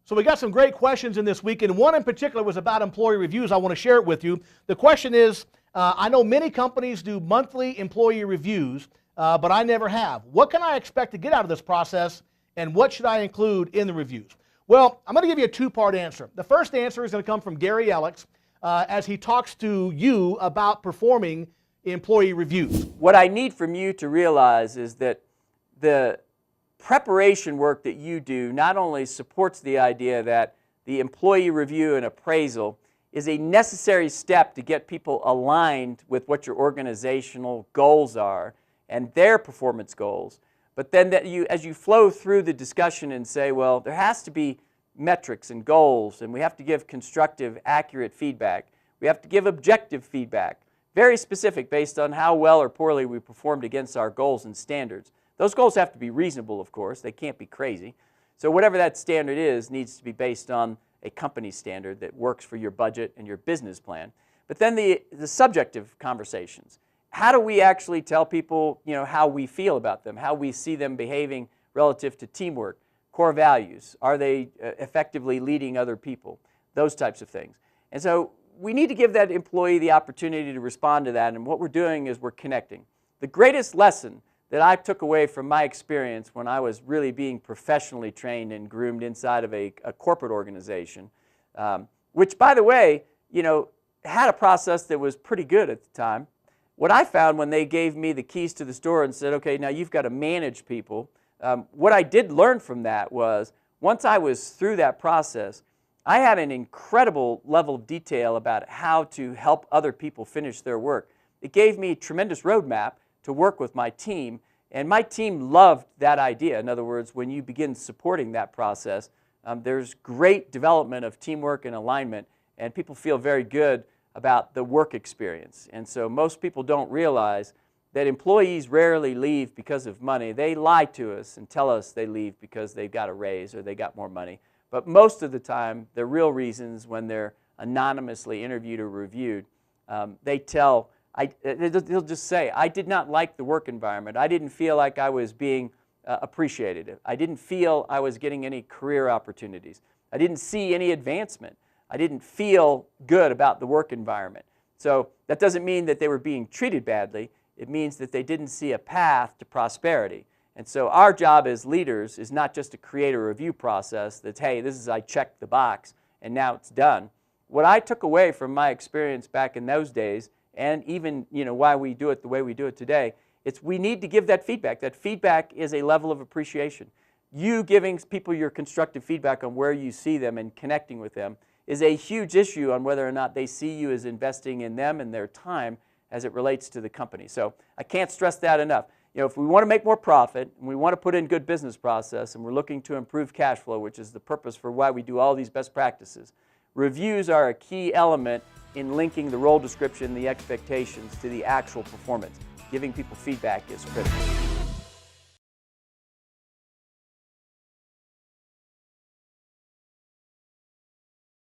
So we got some great questions in this week, and one in particular was about employee reviews. I want to share it with you. The question is, I know many companies do monthly employee reviews, but I never have. What can I expect to get out of this process, and what should I include in the reviews? Well, I'm going to give you a two-part answer. The first answer is going to come from Gary Elekes as he talks to you about performing employee reviews. What I need from you to realize is that the preparation work that you do not only supports the idea that the employee review and appraisal is a necessary step to get people aligned with what your organizational goals are and their performance goals, but then that as you flow through the discussion and say, well, there has to be metrics and goals, and we have to give constructive, accurate feedback. We have to give objective feedback, very specific based on how well or poorly we performed against our goals and standards. Those goals have to be reasonable, of course. They can't be crazy. So whatever that standard is needs to be based on a company standard that works for your budget and your business plan. But then the subjective conversations. How do we actually tell people, how we feel about them, how we see them behaving relative to teamwork, core values? Are they effectively leading other people? Those types of things. And so we need to give that employee the opportunity to respond to that, and what we're doing is we're connecting. The greatest lesson that I took away from my experience when I was really being professionally trained and groomed inside of a corporate organization, which, by the way, had a process that was pretty good at the time. What I found when they gave me the keys to the store and said, okay, now you've got to manage people, what I did learn from that was, once I was through that process, I had an incredible level of detail about how to help other people finish their work. It gave me a tremendous roadmap to work with my team, and my team loved that idea. In other words, when you begin supporting that process, there's great development of teamwork and alignment, and people feel very good about the work experience. And so most people don't realize that employees rarely leave because of money. They lie to us and tell us they leave because they've got a raise or they got more money. But most of the time, the real reasons when they're anonymously interviewed or reviewed, they'll just say, I did not like the work environment. I didn't feel like I was being appreciated. I didn't feel I was getting any career opportunities. I didn't see any advancement. I didn't feel good about the work environment. So that doesn't mean that they were being treated badly. It means that they didn't see a path to prosperity. And so our job as leaders is not just to create a review process that's, hey, this is I checked the box and now it's done. What I took away from my experience back in those days, and even why we do it the way we do it today, it's we need to give that feedback. That feedback is a level of appreciation. You giving people your constructive feedback on where you see them and connecting with them is a huge issue on whether or not they see you as investing in them and their time as it relates to the company. So I can't stress that enough. If we want to make more profit, and we want to put in good business process, and we're looking to improve cash flow, which is the purpose for why we do all these best practices, reviews are a key element in linking the role description, the expectations, to the actual performance. Giving people feedback is critical.